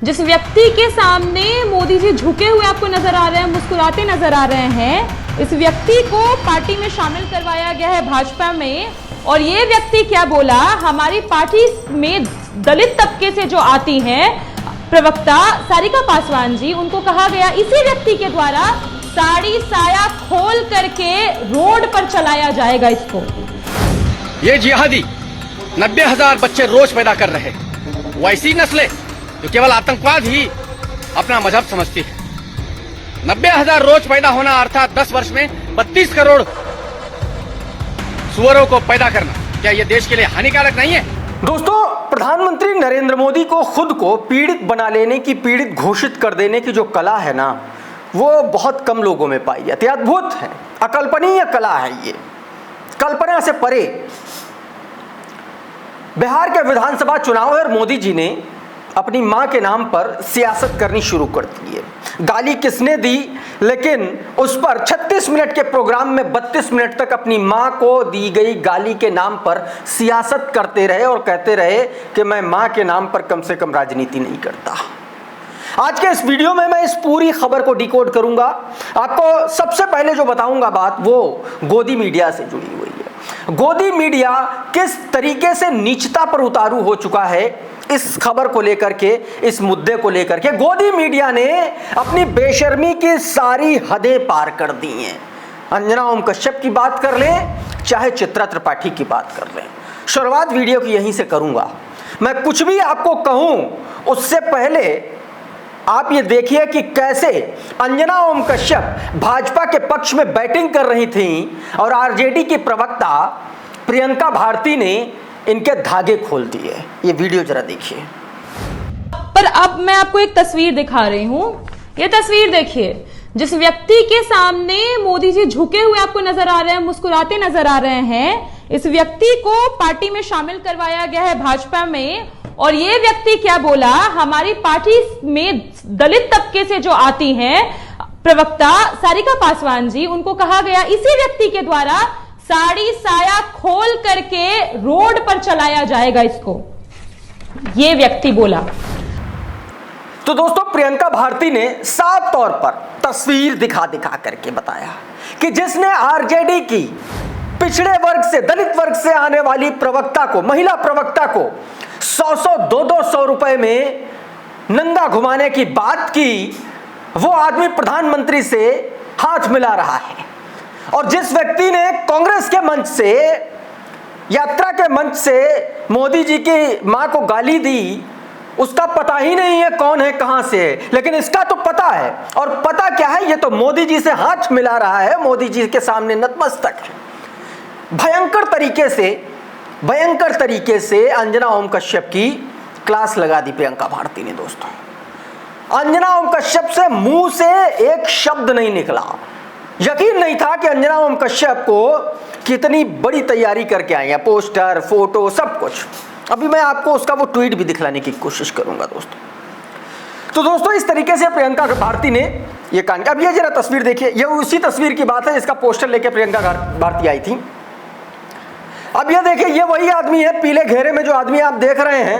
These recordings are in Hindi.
जिस व्यक्ति के सामने मोदी जी झुके हुए आपको नजर आ रहे हैं, मुस्कुराते नजर आ रहे हैं, इस व्यक्ति को पार्टी में शामिल करवाया गया है भाजपा में। और ये व्यक्ति क्या बोला, हमारी पार्टी में दलित तबके से जो आती हैं प्रवक्ता सारिका पासवान जी, उनको कहा गया इसी व्यक्ति के द्वारा साड़ी साया खोल करके रोड पर चलाया जाएगा इसको। ये जिहादी 90,000 बच्चे रोज पैदा कर रहे, वैसी नस्लें जो केवल आतंकवाद ही अपना मजहब समझती है। 90,000 रोज पैदा होना अर्थात 10 वर्ष में 32 करोड़ सुअरों को पैदा करना, क्या ये देश के लिए हानिकारक नहीं है? दोस्तों, प्रधानमंत्री नरेंद्र मोदी को खुद को पीड़ित बना लेने की, पीड़ित घोषित कर देने की जो कला है ना, वो बहुत कम लोगों में पाई जाती है। अद्भुत है, अकल्पनीय कला है ये, कल्पना से परे। बिहार के विधानसभा चुनाव और मोदी जी ने अपनी मां के नाम पर सियासत करनी शुरू कर दी है। गाली किसने दी, लेकिन उस पर 36 मिनट के प्रोग्राम में 32 मिनट तक अपनी मां को दी गई गाली के नाम पर सियासत करते रहे और कहते रहे कि मैं मां के नाम पर कम से कम राजनीति नहीं करता। आज के इस वीडियो में मैं इस पूरी खबर को डिकोड करूंगा। आपको सबसे पहले जो बताऊंगा बात, वो गोदी मीडिया से जुड़ी हुई है। गोदी मीडिया किस तरीके से नीचता पर उतारू हो चुका है, इस खबर को लेकर के, इस मुद्दे को लेकर के गोदी मीडिया ने अपनी बेशर्मी की सारी हदें पार कर दी हैं। अंजना ओम कश्यप की बात कर लें, चाहे चित्रा त्रिपाठी की बात कर लें, शुरुआत वीडियो की यहीं से करूंगा। मैं कुछ भी आपको कहूं उससे पहले आप ये देखिए कि कैसे अंजना ओम कश्यप भाजपा के पक्ष में बैटिंग कर रही थी और आरजेडी की प्रवक्ता प्रियंका भारती ने इनके धागे खोल दिए। ये वीडियो जरा देखिए। पर अब मैं आपको एक तस्वीर दिखा रही हूं, ये तस्वीर देखिए। जिस व्यक्ति के सामने मोदी जी झुके हुए आपको नजर आ रहे हैं, मुस्कुराते नजर आ रहे हैं, इस व्यक्ति को पार्टी में शामिल करवाया गया है भाजपा में। और ये व्यक्ति क्या बोला, हमारी पार्टी में दलित तबके से जो आती हैं प्रवक्ता सारिका पासवान जी, उनको कहा गया इसी व्यक्ति के द्वारा साड़ी साया खोल करके रोड पर चलाया जाएगा इसको, ये व्यक्ति बोला। तो दोस्तों, प्रियंका भारती ने साफ तौर पर तस्वीर दिखा दिखा करके बताया कि जिसने आरजेडी की पिछड़े वर्ग से, दलित वर्ग से आने वाली प्रवक्ता को, महिला प्रवक्ता को 100 200 रुपए में नंगा घुमाने की बात की, वो आदमी प्रधानमंत्री से हाथ मिला रहा है। और जिस व्यक्ति ने कांग्रेस के मंच से, यात्रा के मंच से मोदी जी की मां को गाली दी, उसका पता ही नहीं है कौन है, कहां से है, लेकिन इसका तो पता है। और पता क्या है, ये तो मोदी जी से हाथ मिला रहा है, मोदी जी के सामने नतमस्तक है। भयंकर तरीके से अंजना ओम कश्यप की क्लास लगा दी प्रियंका भारती ने। दोस्तों, अंजना ओम कश्यप से मुंह से एक शब्द नहीं निकला। यकीन नहीं था कि अंजना ओम कश्यप को कितनी बड़ी तैयारी करके आई है, पोस्टर, फोटो, सब कुछ। अभी मैं आपको उसका वो ट्वीट भी दिखलाने की कोशिश करूंगा दोस्तों। तो दोस्तों, इस तरीके से प्रियंका भारती ने ये कान। अब ये जरा तस्वीर देखिए, ये उसी तस्वीर की बात है जिसका पोस्टर लेके प्रियंका भारती आई थी। अब ये देखिए, ये वही आदमी है, पीले घेरे में जो आदमी आप देख रहे हैं,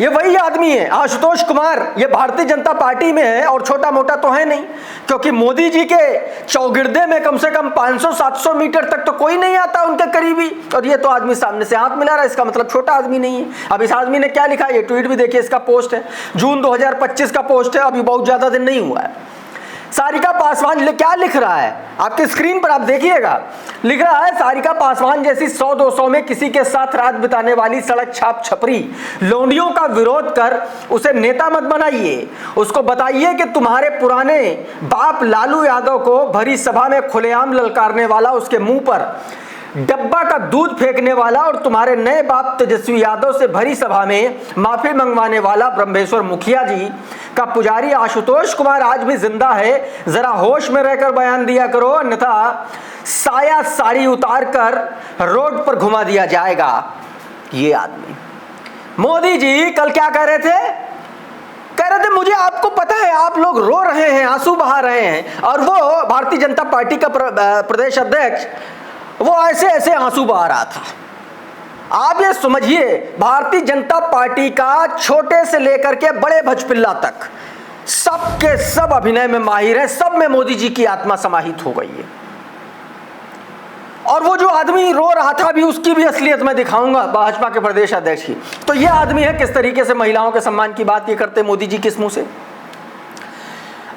ये वही आदमी है, आशुतोष कुमार। ये भारतीय जनता पार्टी में है और छोटा मोटा तो है नहीं, क्योंकि मोदी जी के चौगिर्दे में कम से कम 500-700 मीटर तक तो कोई नहीं आता उनके करीबी। और ये तो आदमी सामने से हाथ मिला रहा है, इसका मतलब छोटा आदमी नहीं है। अब इस आदमी ने क्या लिखा, ये ट्वीट भी देखिए, इसका पोस्ट है, जून 2025 का पोस्ट है, अभी बहुत ज्यादा दिन नहीं हुआ है। सारिका पासवान क्या लिख रहा है, आपके स्क्रीन पर आप देखिएगा, लिख रहा है, सारिका पासवान जैसी 100-200 में किसी के साथ रात बिताने वाली सड़क छाप छपरी लोंडियों का विरोध कर उसे नेता मत बनाइए। उसको बताइए कि तुम्हारे पुराने बाप लालू यादव को भरी सभा में खुलेआम ललकारने वाला, उसके मुंह पर डब्बा का दूध फेंकने वाला और तुम्हारे नए बाप तेजस्वी यादव से भरी सभा में माफी मंगवाने वाला ब्रह्मेश्वर मुखिया जी का पुजारी आशुतोष कुमार आज भी जिंदा है। जरा होश में रहकर बयान दिया करो, अन्यथा साया साड़ी उतार कर रोड पर घुमा दिया जाएगा। ये आदमी मोदी जी कल क्या कह रहे थे, मुझे आपको पता है आप लोग रो रहे हैं, आंसू बहा रहे हैं, और वो भारतीय जनता पार्टी का प्रदेश अध्यक्ष वो ऐसे ऐसे आंसू बहा रहा था। आप ये समझिए, भारतीय जनता पार्टी का छोटे से लेकर के बड़े भजपिल्ला तक सब के सब अभिनय में माहिर है, सब में मोदी जी की आत्मा समाहित हो गई है। और वो जो आदमी रो रहा था अभी, उसकी भी असलियत मैं दिखाऊंगा, भाजपा के प्रदेश अध्यक्ष की। तो ये आदमी है किस तरीके से महिलाओं के सम्मान की बात ये करते मोदी जी किस मुंह से।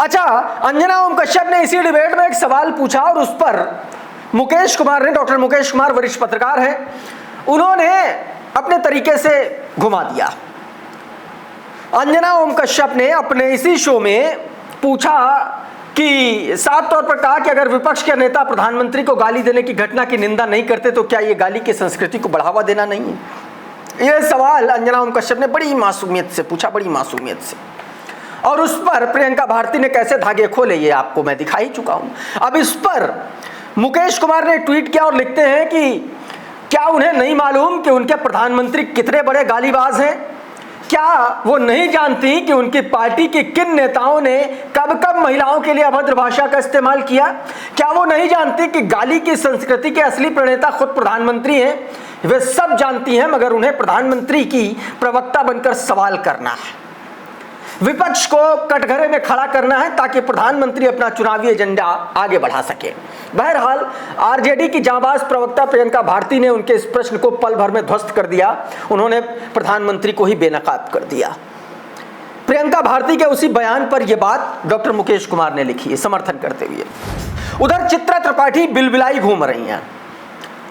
अच्छा, अंजना ओम कश्यप ने इसी डिबेट में एक सवाल पूछा और उस पर मुकेश कुमार ने, डॉक्टर मुकेश कुमार वरिष्ठ पत्रकार हैं, उन्होंने अपने तरीके से घुमा दिया। अंजना ओम कश्यप ने अपने इसी शो में पूछा कि साफ तौर पर कहा कि अगर विपक्ष के नेता प्रधानमंत्री को गाली देने की घटना की निंदा नहीं करते तो क्या ये गाली की संस्कृति को बढ़ावा देना नहीं है। यह सवाल अंजना ओम कश्यप ने बड़ी मासूमियत से पूछा, बड़ी मासूमियत से। और उस पर प्रियंका भारती ने कैसे धागे खोले ये आपको मैं दिखा ही चुका हूं। अब इस पर मुकेश कुमार ने ट्वीट किया और लिखते हैं कि क्या उन्हें नहीं मालूम कि उनके प्रधानमंत्री कितने बड़े गालीबाज हैं? क्या वो नहीं जानती कि उनकी पार्टी के किन नेताओं ने कब कब महिलाओं के लिए अभद्र भाषा का इस्तेमाल किया? क्या वो नहीं जानती कि गाली की संस्कृति के असली प्रणेता खुद प्रधानमंत्री हैं? वे सब जानती हैं, मगर उन्हें प्रधानमंत्री की प्रवक्ता बनकर सवाल करना है, विपक्ष को कटघरे में खड़ा करना है ताकि प्रधानमंत्री अपना चुनावी एजेंडा आगे बढ़ा सके। बहरहाल आरजेडी की जांबाज प्रवक्ता प्रियंका भारती ने उनके इस प्रश्न को पल भर में ध्वस्त कर दिया। उन्होंने प्रधानमंत्री को ही बेनकाब कर दिया। प्रियंका भारती के उसी बयान पर यह बात डॉक्टर मुकेश कुमार ने लिखी है समर्थन करते हुए। उधर चित्रा त्रिपाठी बिलबिलाई घूम रही हैं।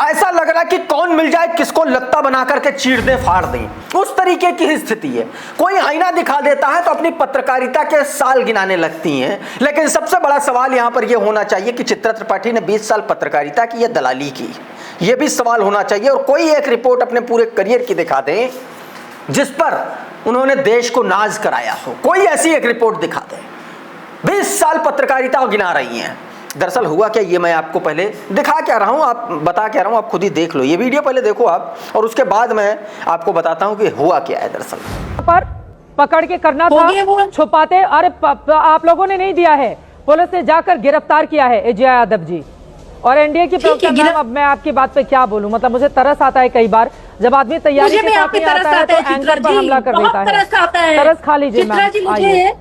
ऐसा लग रहा है कि कौन मिल जाए किसको लत्ता बना करके चीर दें, फाड़ दें, उस तरीके की स्थिति है। कोई आईना दिखा देता है तो अपनी पत्रकारिता के साल गिनाने लगती हैं। लेकिन सबसे बड़ा सवाल यहां पर यह होना चाहिए कि चित्रा त्रिपाठी ने 20 साल पत्रकारिता की या दलाली की, यह भी सवाल होना चाहिए। और कोई एक रिपोर्ट अपने पूरे करियर की दिखा दें जिस पर उन्होंने देश को नाज कराया हो, कोई ऐसी एक रिपोर्ट दिखा दें। 20 साल पत्रकारिता गिना रही हैं। दरअसल हुआ क्या ये मैं आपको पहले दिखा क्या रहा हूं, आप बता क्या रहा हूं, आप खुद ही देख लो। ये वीडियो पहले देखो आप, और उसके बाद मैं आपको बताता हूं कि हुआ क्या है। दरअसल पर पकड़ के करना था, छुपाते। अरे आप लोगों ने नहीं दिया है, पुलिस ने जाकर गिरफ्तार किया है एजेआ यादव जी और एनडीए की प्रवक्ता। अब मैं आपकी बात पे क्या बोलूं, मतलब मुझे तरस आता है कई बार जब आदमी तैयारी के साथ नहीं आता है तो एंकर पर हमला कर देता है। तरस खा लीजिए चित्रा जी। मुझे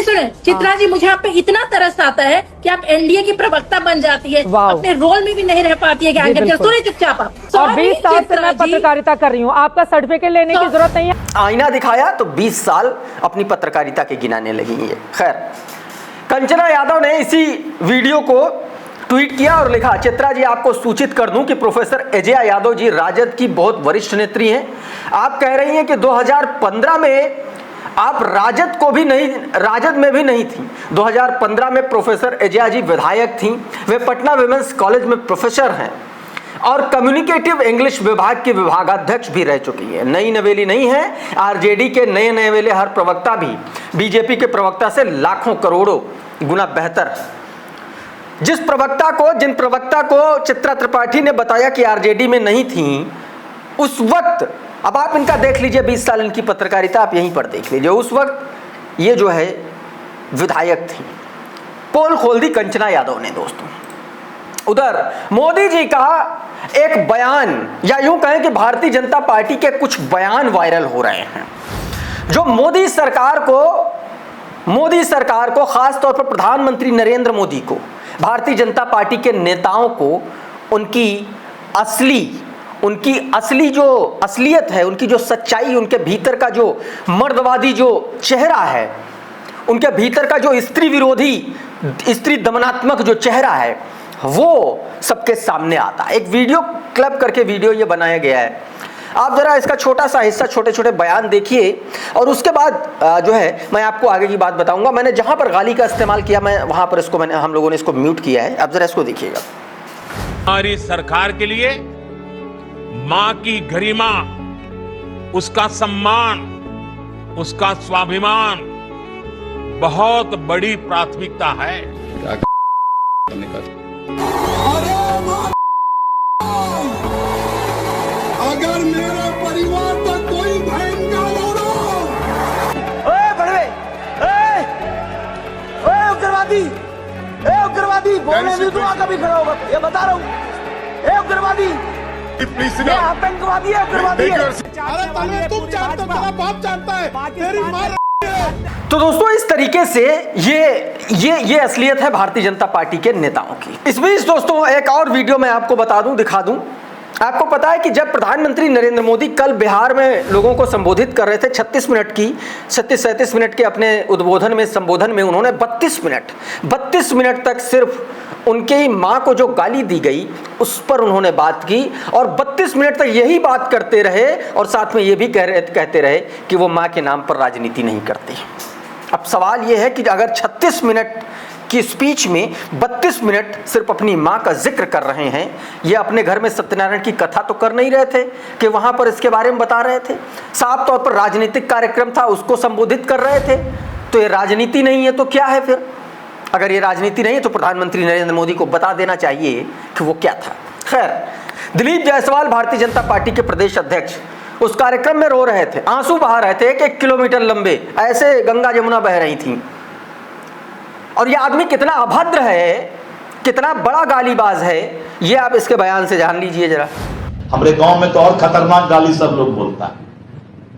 सुनिए चित्रा जी, मुझे आप पे इतना तरस आता है कि आप एनडीए की प्रवक्ता बन जाती है, अपने रोल में भी नहीं रह पाती है कि एंकर। सुनिए चुपचाप आप। और 20 साल से मैं पत्रकारिता कर रही हूँ, आपका सर्टिफिकेट लेने की जरूरत नहीं है। आईना दिखाया तो 20 साल अपनी पत्रकारिता के गिनाने लगी है। खैर, कंचना यादव ने इसी वीडियो को ट्वीट किया और लिखा, चित्रा जी आपको सूचित कर दूं कि प्रोफेसर एजेआ यादव जी राजद की बहुत वरिष्ठ नेत्री हैं। आप कह रही हैं कि 2015 में आप राजद में भी नहीं थी। 2015 में प्रोफेसर एजेआ जी विधायक थी। वे पटना विमेंस कॉलेज में प्रोफेसर हैं और कम्युनिकेटिव इंग्लिश विभाग की विभागाध्यक्ष भी रह चुकी है। नई नवेली नहीं है। आरजेडी के नए नवेले हर प्रवक्ता भी बीजेपी के प्रवक्ता से लाखों करोड़ों गुना बेहतर। जिन प्रवक्ता को चित्रा त्रिपाठी ने बताया कि आरजेडी में नहीं थी, उस वक्त, अब आप इनका देख लीजिए 20 साल इनकी पत्रकारिता आप यहीं पर देख लीजिए, उस वक्त ये जो है विधायक थी। पोल खोल दी कंचना यादव ने दोस्तों। उधर मोदी जी का एक बयान, या यूं कहें कि भारतीय जनता पार्टी के कुछ बयान वायरल हो रहे हैं जो मोदी सरकार को खास तौर पर प्रधानमंत्री नरेंद्र मोदी को, भारतीय जनता पार्टी के नेताओं को उनकी असली जो असलियत है, उनकी जो सच्चाई, उनके भीतर का जो मर्दवादी जो चेहरा है, उनके भीतर का जो स्त्री विरोधी, स्त्री दमनात्मक जो चेहरा है, वो सबके सामने आता है। एक वीडियो क्लिप करके वीडियो ये बनाया गया है। आप जरा इसका छोटा सा हिस्सा, छोटे छोटे बयान देखिए और उसके बाद जो है मैं आपको आगे की बात बताऊंगा। मैंने जहां पर गाली का इस्तेमाल किया, मैं वहां पर हम लोगों ने इसको म्यूट किया है। आप जरा इसको देखिएगा। हमारी सरकार के लिए मां की गरिमा, उसका सम्मान, उसका स्वाभिमान बहुत बड़ी प्राथमिकता है। अगर मेरे परिवार का कोई भयंकर उग्रवादी बोलने नहीं दूंगा कभी खड़ा होगा, ये बता रहा हूं। उग्रवादी ये आतंकवादी है, उग्रवादी है। अरे तने तुम जानते हो, तेरा बाप जानता है, तेरी माँ। तो दोस्तों इस तरीके से ये असलियत है भारतीय जनता पार्टी के नेताओं की। इस बीच दोस्तों एक और वीडियो मैं आपको बता दूं, दिखा दूं। आपको पता है कि जब प्रधानमंत्री नरेंद्र मोदी कल बिहार में लोगों को संबोधित कर रहे थे 36 मिनट के अपने संबोधन में उन्होंने 32 मिनट तक सिर्फ उनकी मां को जो गाली दी गई उस पर उन्होंने बात की और 32 मिनट तक यही बात करते रहे और साथ में ये भी कहते रहे कि वो मां के नाम पर राजनीति नहीं करते। अब सवाल ये है कि अगर 36 मिनट की स्पीच में 32 मिनट सिर्फ अपनी मां का जिक्र कर रहे हैं, ये अपने घर में सत्यनारायण की कथा तो कर नहीं रहे थे कि वहां पर इसके बारे में बता रहे थे, साफ तौर पर राजनीतिक कार्यक्रम था उसको संबोधित कर रहे थे। तो ये राजनीति नहीं है तो क्या है फिर? अगर ये राजनीति नहीं है तो प्रधानमंत्री नरेंद्र मोदी को बता देना चाहिए कि वो क्या था। खैर, दिलीप जायसवाल भारतीय जनता पार्टी के प्रदेश अध्यक्ष उस कार्यक्रम में रो रहे थे, आंसू बहा रहे थे, 1 किलोमीटर लंबे, ऐसे गंगा जमुना बह रही थी। और ये आदमी कितना अभद्र है, कितना बड़ा गालीबाज है, ये आप इसके बयान से जान लीजिए जरा। हमारे गांव में तो और खतरनाक गाली सब लोग बोलता है।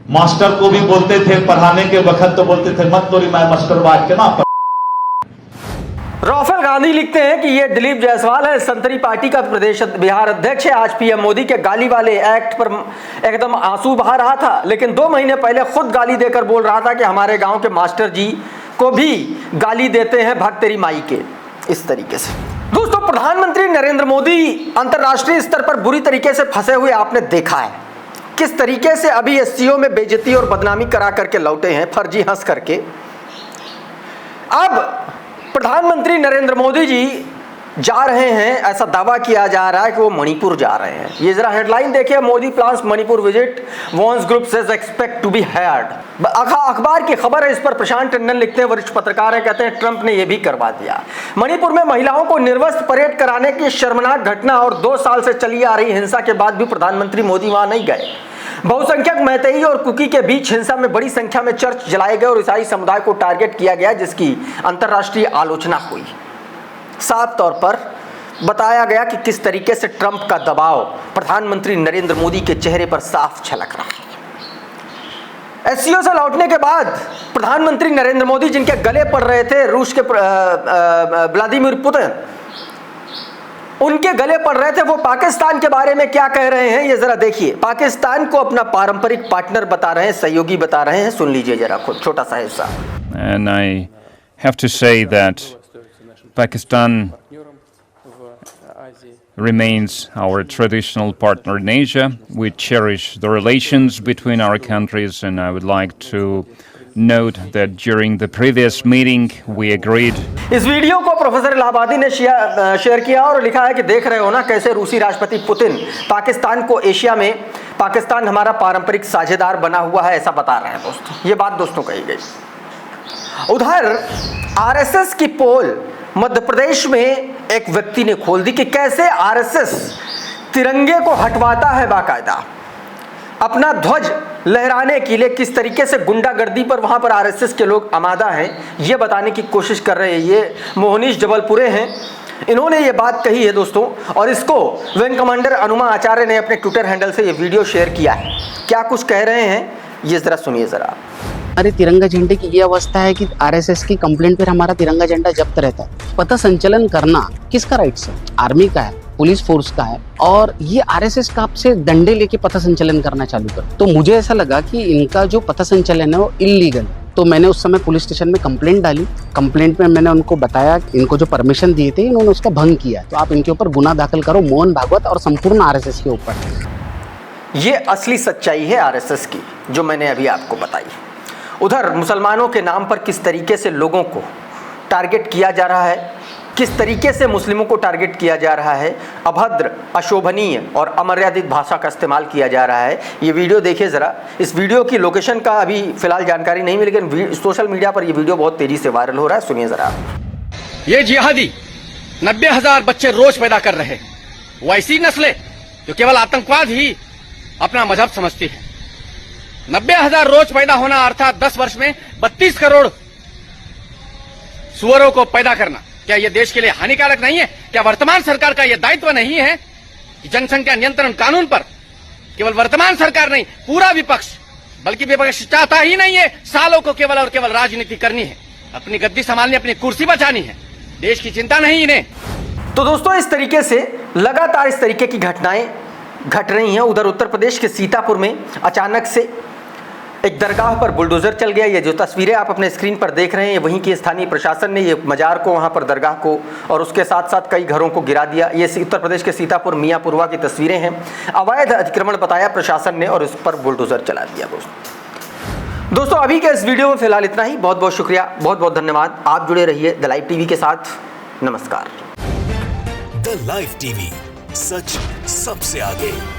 मास्टर को भी बोलते थे, पढ़ाने के वक्त तो बोलते थे मत तोरी मैं मास्टर बात के ना। राफेल गांधी लिखते हैं कि ये दिलीप जायसवाल है, संतरी पार्टी का प्रदेश बिहार अध्यक्ष है, आज पीएम मोदी के गाली वाले एक्ट पर एकदम आंसू बहा रहा था, लेकिन 2 महीने पहले खुद गाली देकर बोल रहा था कि हमारे गांव के मास्टर जी को भी गाली देते हैं भाग तेरी माई के। इस तरीके से दोस्तों प्रधानमंत्री नरेंद्र मोदी अंतरराष्ट्रीय स्तर पर बुरी तरीके से फंसे हुए आपने देखा है, किस तरीके से अभी एससीओ में बेइज्जती और बदनामी करा करके लौटे हैं, फर्जी हंस करके। अब प्रधानमंत्री नरेंद्र मोदी जी जा रहे हैं, ऐसा दावा किया जा रहा है कि वो मणिपुर जा रहे हैं। ये जरा हेडलाइन देखिए, Modi plans Manipur visit, Vance group says expect to be hired. अखबार की खबर है, इस पर प्रशांत टंडन लिखते हैं, वरिष्ठ पत्रकार है, कहते हैं ट्रंप ने यह भी करवा दिया। मणिपुर में महिलाओं को निर्वस्त्र परेड कराने की शर्मनाक घटना और 2 साल से चली आ रही हिंसा के बाद भी प्रधानमंत्री मोदी वहां नहीं गए। बहुसंख्यक मैतेई और कुकी के बीच हिंसा में बड़ी संख्या में चर्च जलाए गए और ईसाई समुदाय को टारगेट किया गया, जिसकी अंतर्राष्ट्रीय आलोचना हुई। साफ तौर पर बताया गया कि किस तरीके से ट्रंप का दबाव प्रधानमंत्री नरेंद्र मोदी के चेहरे पर साफ झलक रहा है। एससीओ से लौटने के बाद प्रधानमंत्री नरेंद्र मोदी जिनके गले पड़ रहे थे रूस के व्लादिमीर पुतिन, उनके गले पड़ रहे थे, वो पाकिस्तान के बारे में क्या कह रहे हैं ये जरा देखिए। पाकिस्तान को अपना पारंपरिक पार्टनर बता रहे हैं, सहयोगी बता रहे हैं, सुन लीजिए जरा खुद छोटा सा हिस्सा। And I have to say that Pakistan remains our traditional partner in Asia. We cherish the relations between our countries, and I would like to note that during the previous meeting we agreed. इस वीडियो को प्रोफेसर इलाहाबादी ने शेयर किया और लिखा है कि देख रहे हो ना कैसे रूसी राष्ट्रपति पुतिन पाकिस्तान को एशिया में पाकिस्तान हमारा पारंपरिक साझेदार बना हुआ है, ऐसा बता रहे हैं दोस्तों। ये बात दोस्तों कही गई। उधर आरएसएस की पोल मध्य प्रदेश में एक व्यक्ति ने खोल दी कि कैसे आरएसएस तिरंगे को हटवाता है, बाकायदा अपना ध्वज लहराने के लिए किस तरीके से गुंडागर्दी पर वहां पर आरएसएस के लोग आमादा हैं, ये बताने की कोशिश कर रहे हैं। ये मोहनीश जबलपुरे हैं, इन्होंने ये बात कही है दोस्तों, और इसको विंग कमांडर अनुमा आचार्य ने अपने ट्विटर हैंडल से ये वीडियो शेयर किया है। क्या कुछ कह रहे हैं ये जरा सुनिए जरा। हमारे तिरंगा झंडे की ये अवस्था है कि आरएसएस की कंप्लेंट पर हमारा तिरंगा झंडा जब्त रहता है। पथ संचलन करना किसका राइट्स है? आर्मी का है, पुलिस फोर्स का है, और ये आरएसएस का आपसे डंडे लेके पथ संचलन करना चालू कर। तो मुझे ऐसा लगा कि इनका जो पथ संचलन है वो इलीगल। तो मैंने उस समय पुलिस स्टेशन में कंप्लेंट डाली। कंप्लेंट में मैंने उनको बताया इनको जो परमिशन दिए थे इन्होंने उसका भंग किया, तो आप इनके ऊपर गुना दाखिल करो, मोहन भागवत और संपूर्ण आरएसएस के ऊपर। ये असली सच्चाई है आरएसएस की जो मैंने अभी आपको बताई। उधर मुसलमानों के नाम पर किस तरीके से लोगों को टारगेट किया जा रहा है, किस तरीके से मुस्लिमों को टारगेट किया जा रहा है, अभद्र, अशोभनीय और अमर्यादित भाषा का इस्तेमाल किया जा रहा है। ये वीडियो देखिए ज़रा। इस वीडियो की लोकेशन का अभी फ़िलहाल जानकारी नहीं मिली, लेकिन सोशल मीडिया पर ये वीडियो बहुत तेज़ी से वायरल हो रहा है। सुनिए ज़रा। ये जिहादी 90,000 बच्चे रोज पैदा कर रहे, वैसी नस्लें जो केवल आतंकवाद ही अपना मजहब समझती है। 90,000 रोज पैदा होना अर्थात 10 वर्ष में 32 करोड़ सुअरों को पैदा करना, क्या यह देश के लिए हानिकारक नहीं है? क्या वर्तमान सरकार का यह दायित्व नहीं है कि जनसंख्या नियंत्रण कानून पर केवल वर्तमान सरकार नहीं, पूरा विपक्ष, बल्कि विपक्ष चाहता ही नहीं है सालों को केवल और केवल राजनीति करनी है, अपनी गद्दी संभालनी, अपनी कुर्सी बचानी है, देश की चिंता नहीं इन्हें। तो दोस्तों, इस तरीके से लगातार इस तरीके की घटनाएं घट रही हैं। उधर उत्तर प्रदेश के सीतापुर में अचानक से एक दरगाह पर बुलडोजर चल गया। ये जो तस्वीरें आप अपने स्क्रीन पर देख रहे हैं, वहीं की स्थानीय प्रशासन ने ये मजार को, वहां पर दरगाह को और उसके साथ साथ कई घरों को गिरा दिया। ये उत्तर प्रदेश के सीतापुर मियाँपुरवा की तस्वीरें हैं। अवैध अतिक्रमण बताया प्रशासन ने और उस पर बुलडोजर चला दिया। दोस्तों अभी के इस वीडियो में फिलहाल इतना ही। बहुत बहुत शुक्रिया, बहुत बहुत धन्यवाद। आप जुड़े रहिए द लाइव टीवी के साथ। नमस्कार। द लाइव टीवी, सच सबसे आगे।